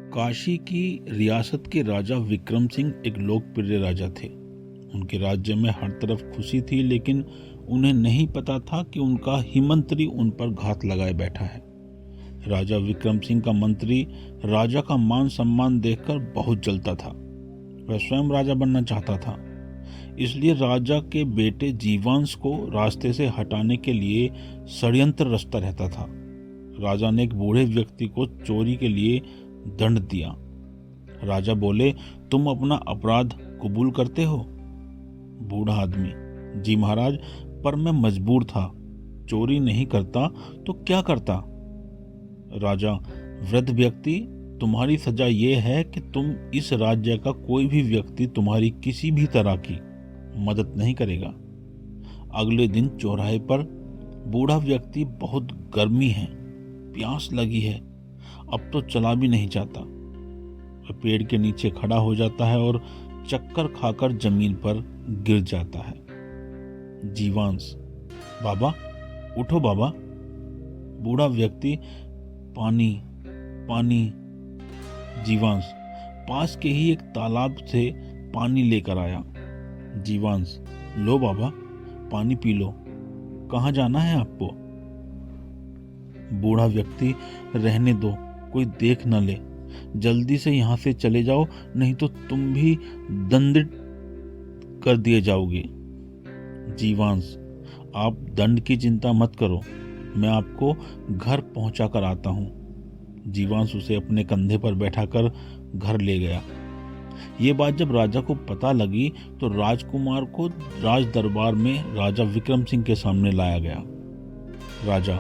काशी की रियासत के राजा विक्रम सिंह एक लोकप्रिय राजा थे। उनके राज्य में हर तरफ खुशी थी, लेकिन उन्हें नहीं पता था कि उनका ही मंत्री उन पर घात लगाए बैठा है। राजा विक्रम सिंह का मंत्री राजा का मान सम्मान देखकर बहुत जलता था। वह स्वयं राजा बनना चाहता था, इसलिए राजा के बेटे जीवांश को रास्ते से हटाने के लिए षड्यंत्र रचता रहता था। राजा ने एक बूढ़े व्यक्ति को चोरी के लिए दंड दिया। राजा बोले, तुम अपना अपराध कबूल करते हो? बूढ़ा आदमी, जी महाराज, पर मैं मजबूर था। चोरी नहीं करता तो क्या करता? राजा, वृद्ध व्यक्ति, तुम्हारी सजा यह है कि तुम इस राज्य का कोई भी व्यक्ति तुम्हारी किसी भी तरह की मदद नहीं करेगा। अगले दिन चौराहे पर बूढ़ा व्यक्ति, बहुत गर्मी है, प्यास लगी है, अब तो चला भी नहीं जाता। वह पेड़ के नीचे खड़ा हो जाता है और चक्कर खाकर जमीन पर गिर जाता है। जीवांश, बाबा उठो बाबा। बूढ़ा व्यक्ति, पानी पानी। जीवांश पास के ही एक तालाब से पानी लेकर आया। जीवांश, लो बाबा, पानी पी लो। कहाँ जाना है आपको? बूढ़ा व्यक्ति, रहने दो, कोई देख न ले, जल्दी से यहाँ से चले जाओ, नहीं तो तुम भी दंडित कर दिए जाओगे। जीवांश, आप दंड की चिंता मत करो, मैं आपको घर पहुंचा कर आता हूँ। जीवांश उसे अपने कंधे पर बैठाकर घर ले गया। ये बात जब राजा को पता लगी तो राजकुमार को राज दरबार में राजा विक्रम सिंह के सामने लाया गया। राजा,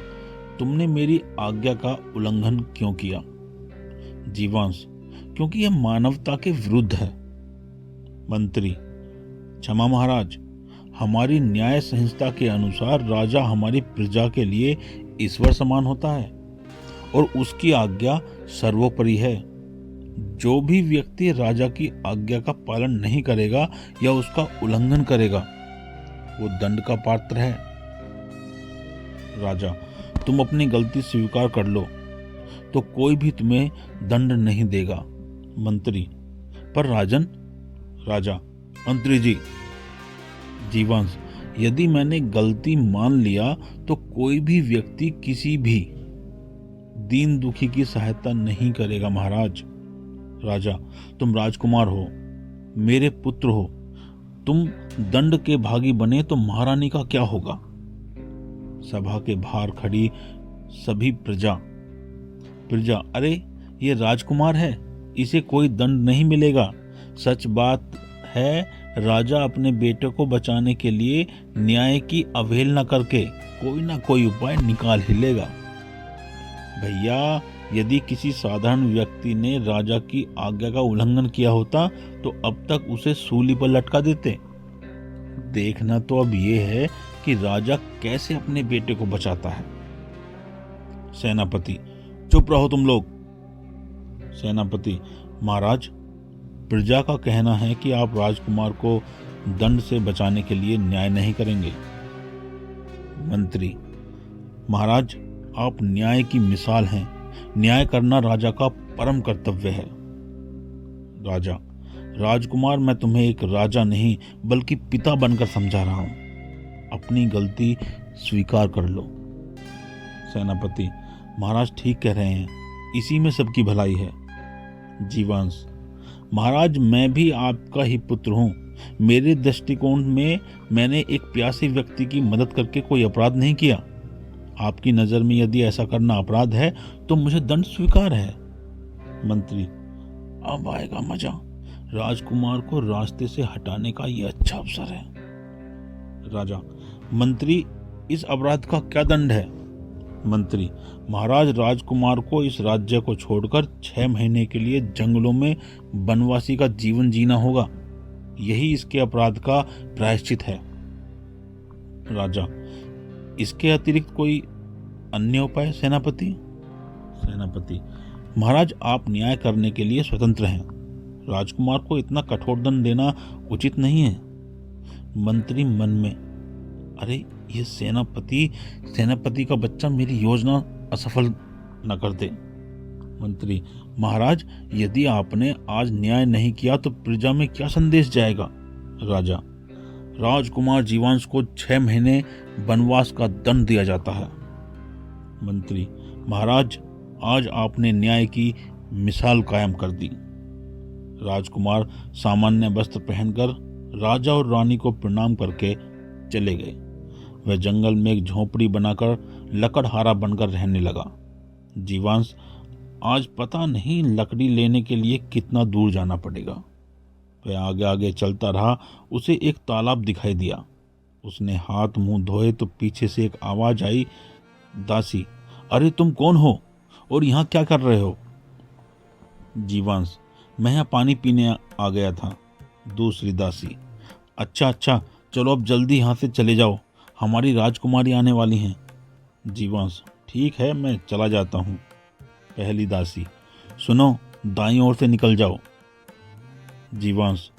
तुमने मेरी आज्ञा का उल्लंघन क्यों किया? जीवांश, क्योंकि यह मानवता के विरुद्ध है। मंत्री, क्षमा महाराज, हमारी न्याय संहिता के अनुसार राजा हमारी प्रजा के लिए ईश्वर समान होता है और उसकी आज्ञा सर्वोपरि है। जो भी व्यक्ति राजा की आज्ञा का पालन नहीं करेगा या उसका उल्लंघन करेगा, वो दंड का पात्र है। राजा, तुम अपनी गलती स्वीकार कर लो तो कोई भी तुम्हें दंड नहीं देगा। मंत्री, पर राजन। राजा, मंत्री जी। जीवांश, यदि मैंने गलती मान लिया तो कोई भी व्यक्ति किसी भी दीन दुखी की सहायता नहीं करेगा महाराज। राजा, तुम राजकुमार हो, मेरे पुत्र हो, तुम दंड के भागी बने तो महारानी का क्या होगा? सभा के बाहर खड़ी सभी प्रजा, अरे ये राजकुमार है, इसे कोई दंड नहीं मिलेगा। सच बात है, राजा अपने बेटे को बचाने के लिए न्याय की अवहेलना करके कोई ना कोई उपाय निकाल ही लेगा। भैया, यदि किसी साधारण व्यक्ति ने राजा की आज्ञा का उल्लंघन किया होता तो अब तक उसे सूली पर लटका देते। देखना तो अब यह है कि राजा कैसे अपने बेटे को बचाता है। सेनापति, चुप रहो तुम लोग। सेनापति, महाराज, प्रजा का कहना है कि आप राजकुमार को दंड से बचाने के लिए न्याय नहीं करेंगे। मंत्री, महाराज, आप न्याय की मिसाल हैं, न्याय करना राजा का परम कर्तव्य है। राजा, राजकुमार, मैं तुम्हें एक राजा नहीं बल्कि पिता बनकर समझा रहा हूं, अपनी गलती स्वीकार कर लो। सेनापति, महाराज ठीक कह रहे हैं, इसी में सबकी भलाई है। जीवांश, महाराज, मैं भी आपका ही पुत्र हूं, मेरे दृष्टिकोण में मैंने एक प्यासे व्यक्ति की मदद करके कोई अपराध नहीं किया। आपकी नजर में यदि ऐसा करना अपराध है तो मुझे दंड स्वीकार है। मंत्री, अब आएगा मजा, राजकुमार को रास्ते से हटाने का यह अच्छा अवसर है। राजा, मंत्री, इस अपराध का क्या दंड है? मंत्री, महाराज, राजकुमार को इस राज्य को छोड़कर 6 महीने के लिए जंगलों में वनवासी का जीवन जीना होगा, यही इसके अपराध का प्रायश्चित है। राजा, इसके अतिरिक्त कोई अन्य उपाय? सेनापति। सेनापति, महाराज, आप न्याय करने के लिए स्वतंत्र हैं, राजकुमार को इतना कठोर दंड देना उचित नहीं है। मंत्री मन में, अरे ये सेनापति का बच्चा मेरी योजना असफल न कर दे। मंत्री, महाराज, यदि आपने आज न्याय नहीं किया तो प्रजा में क्या संदेश जाएगा? राजा, राजकुमार जीवांश को 6 महीने वनवास का दंड दिया जाता है। मंत्री, महाराज, आज आपने न्याय की मिसाल कायम कर दी। राजकुमार सामान्य वस्त्र पहनकर राजा और रानी को प्रणाम करके चले गए। वह जंगल में एक झोपड़ी बनाकर लकड़हारा बनकर रहने लगा। जीवांश आज पता नहीं लकड़ी लेने के लिए कितना दूर जाना पड़ेगा। वह आगे आगे चलता रहा। उसे एक तालाब दिखाई दिया। उसने हाथ मुंह धोए तो पीछे से एक आवाज आई, दासी, अरे तुम कौन हो और यहाँ क्या कर रहे हो? जीवांश, मैं यहाँ पानी पीने आ गया था। दूसरी दासी, अच्छा अच्छा, चलो अब जल्दी यहाँ से चले जाओ, हमारी राजकुमारी आने वाली हैं। जीवांश, ठीक है, मैं चला जाता हूँ। पहली दासी, सुनो, दाईं ओर से निकल जाओ। जीवांश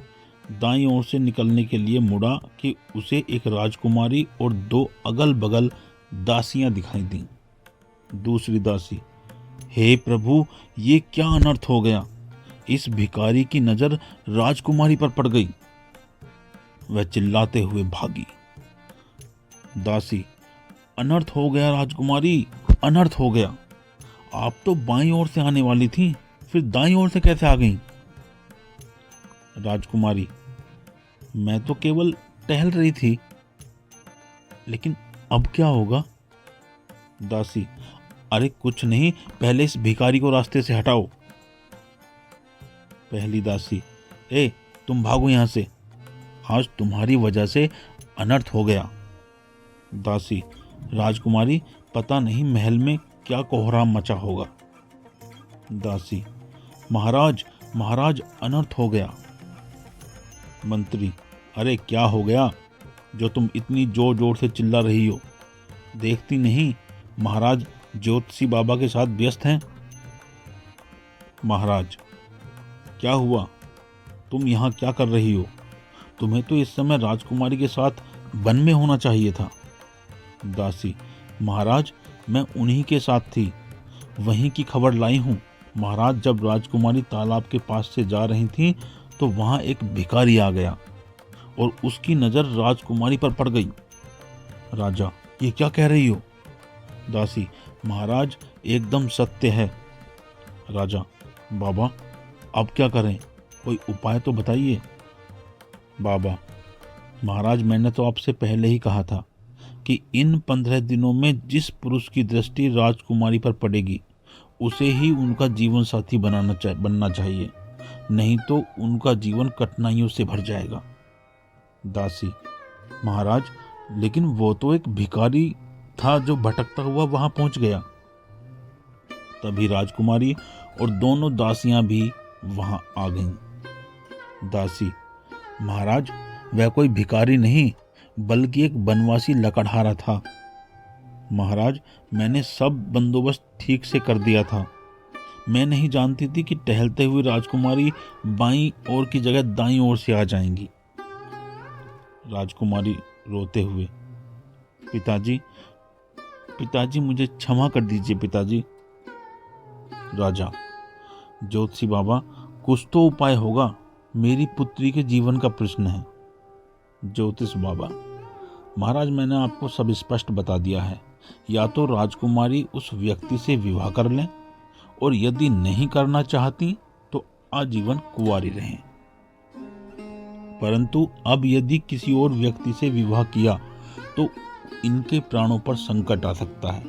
दाईं ओर से निकलने के लिए मुड़ा कि उसे एक राजकुमारी और 2 अगल बगल दासियां दिखाई दी। दूसरी दासी, हे प्रभु, ये क्या अनर्थ हो गया? इस भिखारी की नजर राजकुमारी पर पड़ गई। वह चिल्लाते हुए भागी। दासी, अनर्थ हो गया राजकुमारी, अनर्थ हो गया। आप तो बाईं ओर से आने वाली थी, फिर दाईं ओर से कैसे आ गई? राजकुमारी, मैं तो केवल टहल रही थी, लेकिन अब क्या होगा? दासी, अरे कुछ नहीं, पहले इस भिखारी को रास्ते से हटाओ। पहली दासी, ए तुम भागो यहां से, आज तुम्हारी वजह से अनर्थ हो गया। दासी, राजकुमारी, पता नहीं महल में क्या कोहराम मचा होगा। दासी, महाराज महाराज, अनर्थ हो गया। मंत्री, अरे क्या हो गया जो तुम इतनी जोर जोर से चिल्ला रही हो? देखती नहीं महाराज ज्योतिषी बाबा के साथ व्यस्त हैं। महाराज, क्या हुआ? तुम यहाँ क्या कर रही हो? तुम्हें तो इस समय राजकुमारी के साथ वन में होना चाहिए था। दासी, महाराज, मैं उन्हीं के साथ थी, वहीं की खबर लाई हूँ। महाराज, जब राजकुमारी तालाब के पास से जा रही थी तो वहां एक भिखारी आ गया और उसकी नजर राजकुमारी पर पड़ गई। राजा, ये क्या कह रही हो? दासी, महाराज, एकदम सत्य है। राजा, बाबा, अब क्या करें? कोई उपाय तो बताइए। बाबा, महाराज, मैंने तो आपसे पहले ही कहा था कि इन 15 दिनों में जिस पुरुष की दृष्टि राजकुमारी पर पड़ेगी उसे ही उनका जीवन साथी बनना चाहिए, नहीं तो उनका जीवन कठिनाइयों से भर जाएगा। दासी, महाराज, लेकिन वो तो एक भिखारी था जो भटकता हुआ वहां पहुंच गया। तभी राजकुमारी और दोनों दासियां भी वहां आ गईं। दासी, महाराज, वह कोई भिखारी नहीं बल्कि एक बनवासी लकड़हारा था। महाराज, मैंने सब बंदोबस्त ठीक से कर दिया था। मैं नहीं जानती थी कि टहलते हुए राजकुमारी बाईं ओर की जगह दाईं ओर से आ जाएंगी। राजकुमारी रोते हुए, पिताजी, पिताजी, मुझे क्षमा कर दीजिए पिताजी। राजा, ज्योतिषी बाबा, कुछ तो उपाय होगा, मेरी पुत्री के जीवन का प्रश्न है। ज्योतिष बाबा, महाराज, मैंने आपको सब स्पष्ट बता दिया है, या तो राजकुमारी उस व्यक्ति से विवाह कर लें और यदि नहीं करना चाहती तो आजीवन कुंवारी रहें। परंतु अब यदि किसी और व्यक्ति से विवाह किया तो इनके प्राणों पर संकट आ सकता है।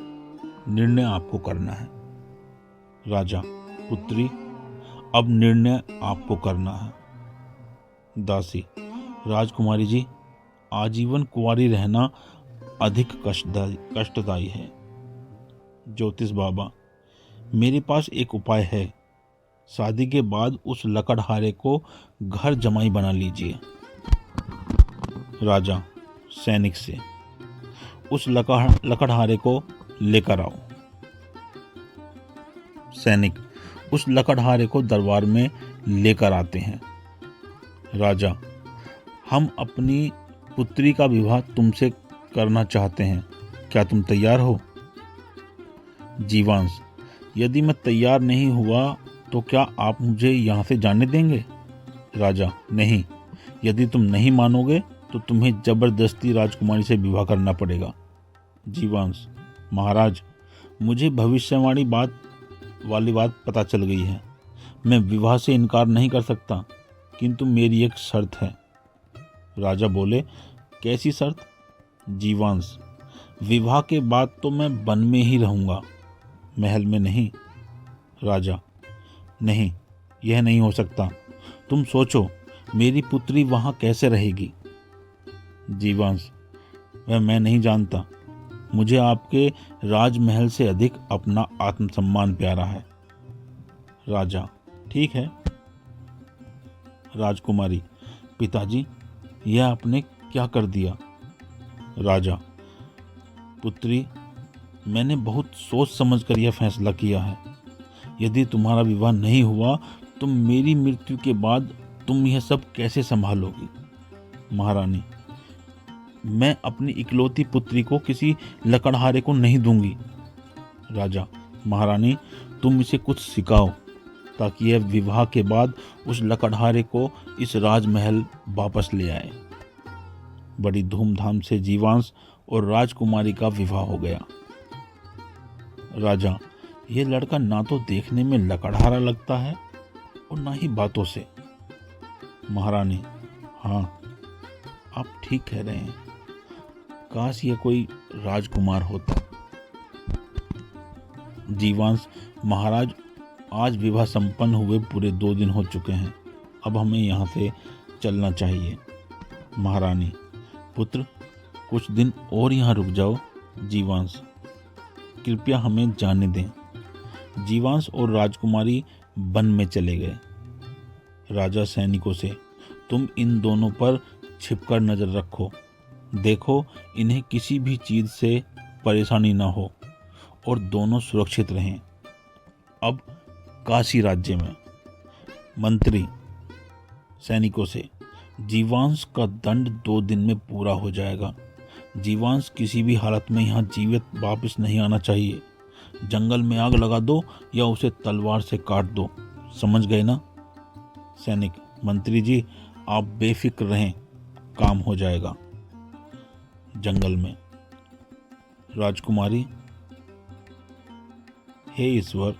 निर्णय आपको करना है। राजा, पुत्री, अब निर्णय आपको करना है। दासी, राजकुमारी जी, आजीवन कुंवारी रहना अधिक कष्टदायी है। ज्योतिष बाबा, मेरे पास एक उपाय है। शादी के बाद उस लकड़हारे को घर जमाई बना लीजिए। राजा, सैनिक से, उस लकड़हारे को लेकर आओ। सैनिक उस लकड़हारे को दरबार में लेकर आते हैं। राजा, हम अपनी पुत्री का विवाह तुमसे करना चाहते हैं, क्या तुम तैयार हो? जीवांश, यदि मैं तैयार नहीं हुआ तो क्या आप मुझे यहाँ से जाने देंगे? राजा, नहीं, यदि तुम नहीं मानोगे तो तुम्हें जबरदस्ती राजकुमारी से विवाह करना पड़ेगा। जीवांश, महाराज, मुझे भविष्यवाणी वाली बात पता चल गई है। मैं विवाह से इनकार नहीं कर सकता, किंतु मेरी एक शर्त है। राजा बोले, कैसी शर्त? जीवांश, विवाह के बाद तो मैं वन में ही रहूंगा, महल में नहीं। राजा, नहीं, यह नहीं हो सकता। तुम सोचो, मेरी पुत्री वहां कैसे रहेगी? जीवांश, वह मैं नहीं जानता। मुझे आपके राजमहल से अधिक अपना आत्मसम्मान प्यारा है। राजा, ठीक है। राजकुमारी, पिताजी, यह आपने क्या कर दिया? राजा, पुत्री, मैंने बहुत सोच समझकर यह फैसला किया है। यदि तुम्हारा विवाह नहीं हुआ तो मेरी मृत्यु के बाद तुम यह सब कैसे संभालोगी? महारानी, मैं अपनी इकलौती पुत्री को किसी लकड़हारे को नहीं दूंगी। राजा, महारानी, तुम इसे कुछ सिखाओ ताकि यह विवाह के बाद उस लकड़हारे को इस राजमहल वापस ले आए। बड़ी धूमधाम से जीवांश और राजकुमारी का विवाह हो गया। राजा, यह लड़का ना तो देखने में लकड़हारा लगता है और ना ही बातों से। महारानी, हाँ, आप ठीक कह रहे हैं। काश यह कोई राजकुमार होता। जीवांश, महाराज, आज विवाह संपन्न हुए पूरे 2 दिन हो चुके हैं। अब हमें यहाँ से चलना चाहिए। महारानी, पुत्र, कुछ दिन और यहाँ रुक जाओ। जीवांश, कृपया हमें जाने दें। जीवांश और राजकुमारी वन में चले गए। राजा सैनिकों से, तुम इन दोनों पर छिपकर नजर रखो। देखो, इन्हें किसी भी चीज से परेशानी ना हो और दोनों सुरक्षित रहें। अब काशी राज्य में। मंत्री सैनिकों से, जीवांश का दंड 2 दिन में पूरा हो जाएगा। जीवांश किसी भी हालत में यहाँ जीवित वापस नहीं आना चाहिए। जंगल में आग लगा दो या उसे तलवार से काट दो। समझ गए ना? सैनिक, मंत्री जी, आप बेफिक्र रहें, काम हो जाएगा। जंगल में। राजकुमारी, हे ईश्वर,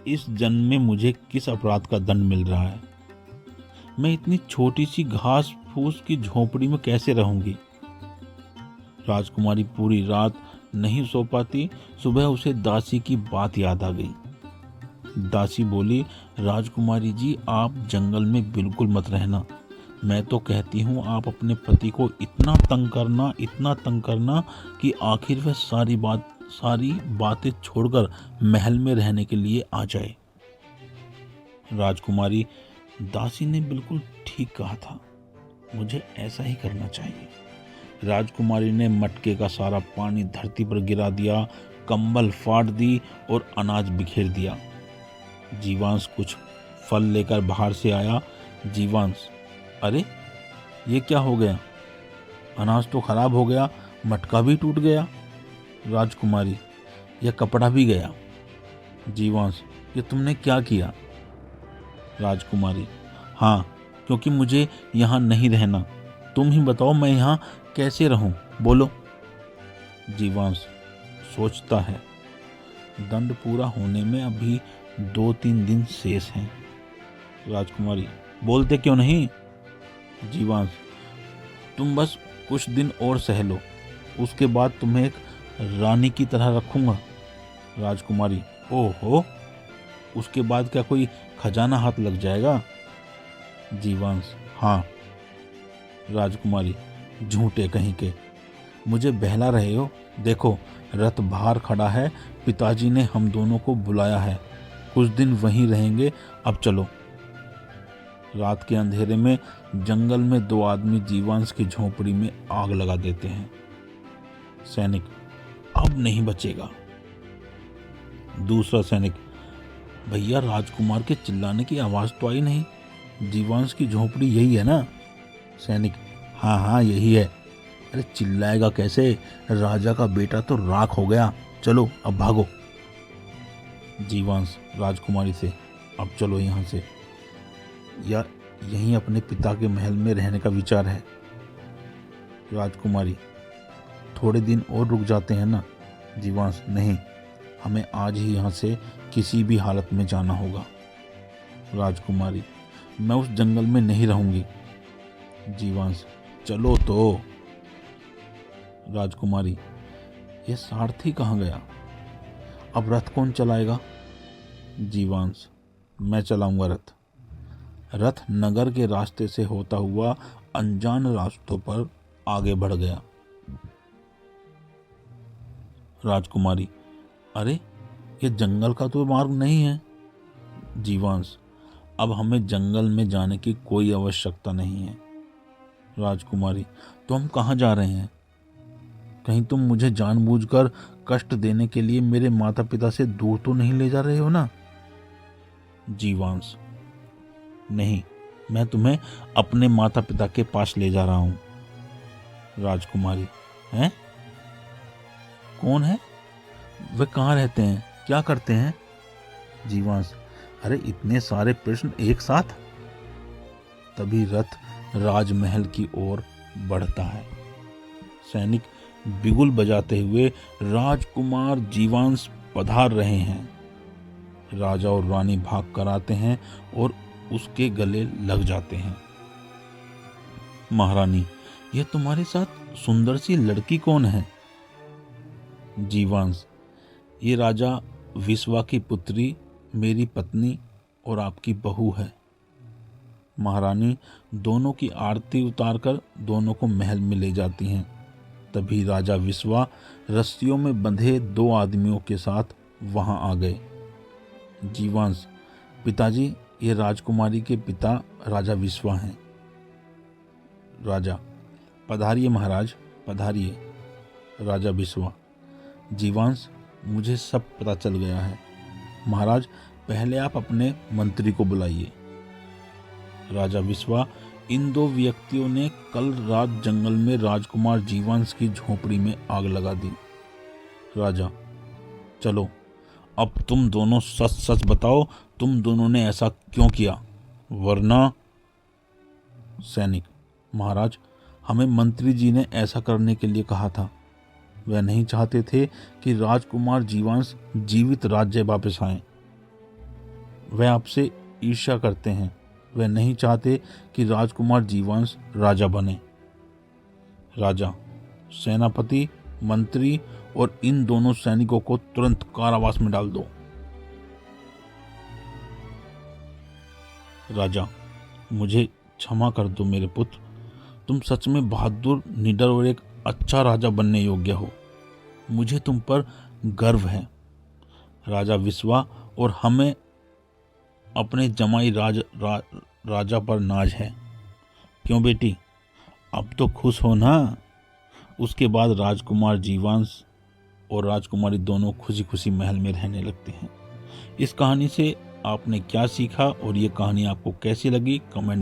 इस जन्म में मुझे किस अपराध का दंड मिल रहा है? मैं इतनी छोटी सी घास फूस की झोपड़ी में कैसे रहूंगी? राजकुमारी पूरी रात नहीं सो पाती। सुबह उसे दासी की बात याद आ गई। दासी बोली, राजकुमारी जी, आप जंगल में बिल्कुल मत रहना। मैं तो कहती हूँ आप अपने पति को इतना तंग करना कि आखिर वह सारी बातें छोड़कर महल में रहने के लिए आ जाए। राजकुमारी, दासी ने बिल्कुल ठीक कहा था, मुझे ऐसा ही करना चाहिए। राजकुमारी ने मटके का सारा पानी धरती पर गिरा दिया, कंबल फाड़ दी और अनाज बिखेर दिया। जीवांश कुछ फल लेकर बाहर से आया। जीवांश, अरे ये क्या हो गया? अनाज तो खराब हो गया, मटका भी टूट गया। राजकुमारी, यह कपड़ा भी गया। जीवांश, ये तुमने क्या किया? राजकुमारी, हाँ, क्योंकि मुझे यहाँ नहीं रहना। तुम ही बताओ, मैं यहाँ कैसे रहूं? बोलो। जीवांश सोचता है, दंड पूरा होने में अभी 2-3 दिन शेष हैं। राजकुमारी, बोलते क्यों नहीं? जीवांश, तुम बस कुछ दिन और सह लो, उसके बाद तुम्हें एक रानी की तरह रखूंगा। राजकुमारी, ओहो, उसके बाद क्या कोई खजाना हाथ लग जाएगा? जीवांश, हाँ। राजकुमारी, झूठे कहीं के, मुझे बहला रहे हो। देखो, रथ बाहर खड़ा है, पिताजी ने हम दोनों को बुलाया है, कुछ दिन वहीं रहेंगे। अब चलो। रात के अंधेरे में जंगल में 2 आदमी जीवांश की झोपड़ी में आग लगा देते हैं। सैनिक, अब नहीं बचेगा। दूसरा सैनिक, भैया, राजकुमार के चिल्लाने की आवाज तो आई नहीं। जीवांश की झोपड़ी यही है ना? सैनिक, हाँ हाँ, यही है। अरे चिल्लाएगा कैसे? राजा का बेटा तो राख हो गया। चलो अब भागो। जीवांश राजकुमारी से, अब चलो यहाँ से, या यहीं अपने पिता के महल में रहने का विचार है? राजकुमारी, थोड़े दिन और रुक जाते हैं ना? जीवांश, नहीं, हमें आज ही यहाँ से किसी भी हालत में जाना होगा। राजकुमारी, मैं उस जंगल में नहीं रहूंगी। जीवांश, चलो तो। राजकुमारी, यह सारथी कहाँ गया? अब रथ कौन चलाएगा? जीवांश, मैं चलाऊंगा रथ। रथ नगर के रास्ते से होता हुआ अनजान रास्तों पर आगे बढ़ गया। राजकुमारी, अरे ये जंगल का तो मार्ग नहीं है। जीवांश, अब हमें जंगल में जाने की कोई आवश्यकता नहीं है। राजकुमारी, तो हम कहाँ जा रहे हैं? कहीं तुम मुझे जानबूझकर कष्ट देने के लिए मेरे माता पिता से दूर तो नहीं ले जा रहे हो ना? जीवांश, नहीं, मैं तुम्हें अपने माता पिता के पास ले जा रहा हूं। राजकुमारी, हैं? कौन है? वे कहाँ रहते हैं? क्या करते हैं? जीवांश, अरे इतने सारे प्रश्न एक साथ। तभी रथ राजमहल की ओर बढ़ता है। सैनिक बिगुल बजाते हुए राजकुमार जीवांश पधार रहे हैं। राजा और रानी भाग कर आते हैं और उसके गले लग जाते हैं। महारानी, यह तुम्हारे साथ सुंदर सी लड़की कौन है? जीवांश, ये राजा विश्वा की पुत्री, मेरी पत्नी और आपकी बहू है। महारानी दोनों की आरती उतारकर दोनों को महल में ले जाती हैं। तभी राजा विश्वा रस्सियों में बंधे 2 आदमियों के साथ वहां आ गए। जीवांश, पिताजी, ये राजकुमारी के पिता राजा विश्वा हैं। राजा, पधारिए महाराज, पधारिए। राजा विश्वा, जीवांश, मुझे सब पता चल गया है। महाराज, पहले आप अपने मंत्री को बुलाइए। राजा विश्वा, इन 2 व्यक्तियों ने कल रात जंगल में राजकुमार जीवांश की झोपड़ी में आग लगा दी। राजा, चलो अब तुम दोनों सच सच बताओ, तुम दोनों ने ऐसा क्यों किया, वरना। सैनिक, महाराज, हमें मंत्री जी ने ऐसा करने के लिए कहा था। वह नहीं चाहते थे कि राजकुमार जीवांश जीवित राज्य वापस आए। वह आपसे ईर्ष्या करते हैं। वह नहीं चाहते कि राजकुमार जीवांश राजा बने। राजा, सेनापति, मंत्री और इन दोनों सैनिकों को तुरंत कारावास में डाल दो। राजा, मुझे क्षमा कर दो मेरे पुत्र, तुम सच में बहादुर, निडर और एक अच्छा राजा बनने योग्य हो। मुझे तुम पर गर्व है। राजा विश्वा और हमें अपने जमाई राजा पर नाज है। क्यों बेटी, अब तो खुश हो ना? उसके बाद राजकुमार जीवांश और राजकुमारी दोनों खुशी खुशी महल में रहने लगते हैं। इस कहानी से आपने क्या सीखा और ये कहानी आपको कैसी लगी, कमेंट